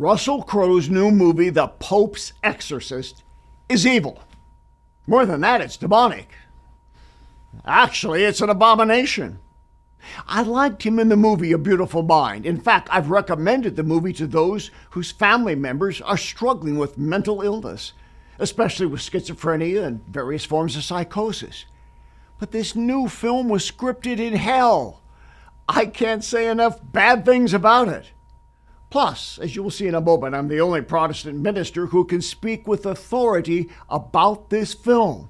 Russell Crowe's new movie, The Pope's Exorcist, is evil. More than that, it's demonic. Actually, it's an abomination. I liked him in the movie A Beautiful Mind. In fact, I've recommended the movie to those whose family members are struggling with mental illness, especially with schizophrenia and various forms of psychosis. But this new film was scripted in hell. I can't say enough bad things about it. Plus, as you will see in a moment, I'm the only Protestant minister who can speak with authority about this film.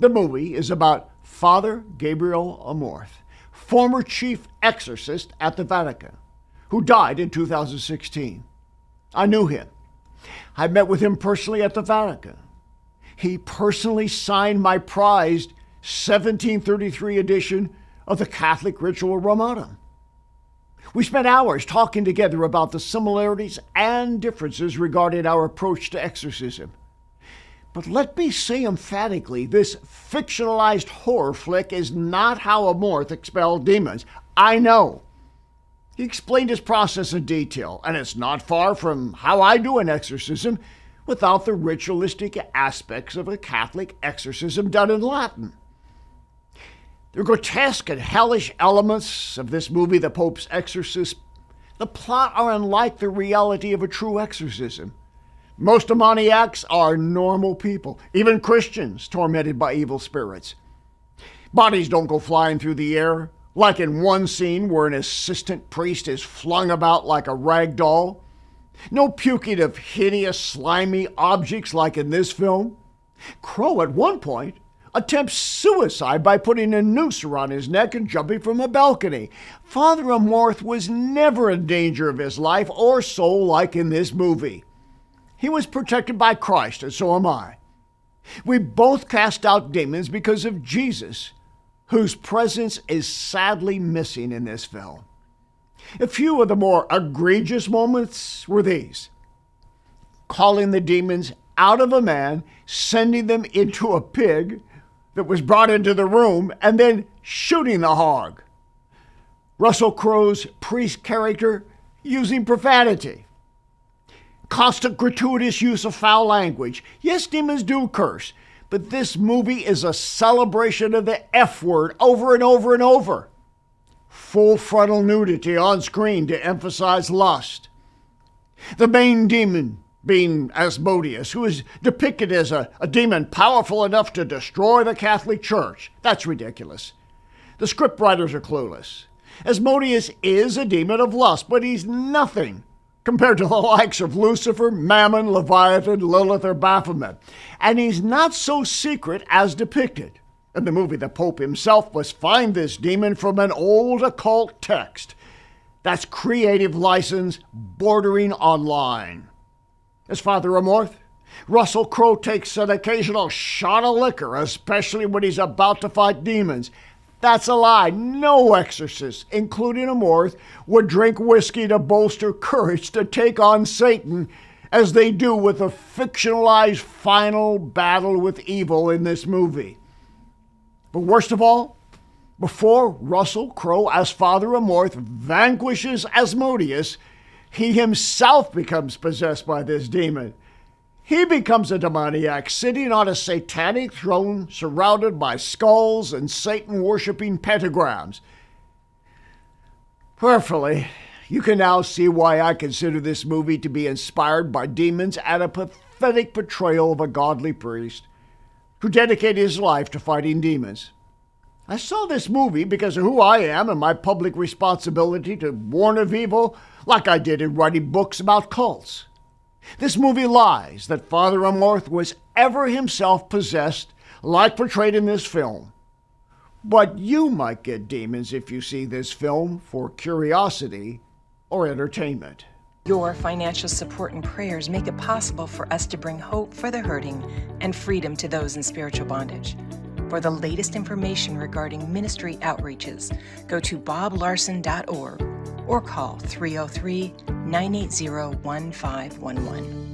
The movie is about Father Gabriel Amorth, former chief exorcist at the Vatican, who died in 2016. I knew him. I met with him personally at the Vatican. He personally signed my prized 1733 edition of the Catholic Ritual Romanum. We spent hours talking together about the similarities and differences regarding our approach to exorcism. But let me say emphatically, this fictionalized horror flick is not how Amorth expelled demons. I know. He explained his process in detail, and it's not far from how I do an exorcism without the ritualistic aspects of a Catholic exorcism done in Latin. The grotesque and hellish elements of this movie, The Pope's Exorcist, the plot are unlike the reality of a true exorcism. Most demoniacs are normal people, even Christians tormented by evil spirits. Bodies don't go flying through the air, like in one scene where an assistant priest is flung about like a rag doll. No puking of hideous, slimy objects like in this film. Crowe, at one point, attempts suicide by putting a noose around his neck and jumping from a balcony. Father Amorth was never in danger of his life or soul like in this movie. He was protected by Christ, and so am I. We both cast out demons because of Jesus, whose presence is sadly missing in this film. A few of the more egregious moments were these: calling the demons out of a man, sending them into a pig that was brought into the room, and then shooting the hog. Russell Crowe's priest character using profanity. Constant gratuitous use of foul language. Yes, demons do curse, but this movie is a celebration of the F word over and over and over. Full frontal nudity on screen to emphasize lust. The main demon being Asmodeus, who is depicted as a demon powerful enough to destroy the Catholic Church. That's ridiculous. The scriptwriters are clueless. Asmodeus is a demon of lust, but he's nothing compared to the likes of Lucifer, Mammon, Leviathan, Lilith, or Baphomet. And he's not so secret as depicted. In the movie, the Pope himself must find this demon from an old occult text. That's creative license bordering on lying. As Father Amorth, Russell Crowe takes an occasional shot of liquor, especially when he's about to fight demons. That's a lie. No exorcist, including Amorth, would drink whiskey to bolster courage to take on Satan, as they do with the fictionalized final battle with evil in this movie. But worst of all, before Russell Crowe as Father Amorth vanquishes Asmodeus, he himself becomes possessed by this demon. He becomes a demoniac sitting on a satanic throne surrounded by skulls and Satan-worshipping pentagrams. Prayerfully, you can now see why I consider this movie to be inspired by demons and a pathetic portrayal of a godly priest who dedicated his life to fighting demons. I saw this movie because of who I am and my public responsibility to warn of evil, like I did in writing books about cults. This movie lies that Father Amorth was ever himself possessed, like portrayed in this film. But you might get demons if you see this film for curiosity or entertainment. Your financial support and prayers make it possible for us to bring hope for the hurting and freedom to those in spiritual bondage. For the latest information regarding ministry outreaches, go to boblarson.org or call 303-980-1511.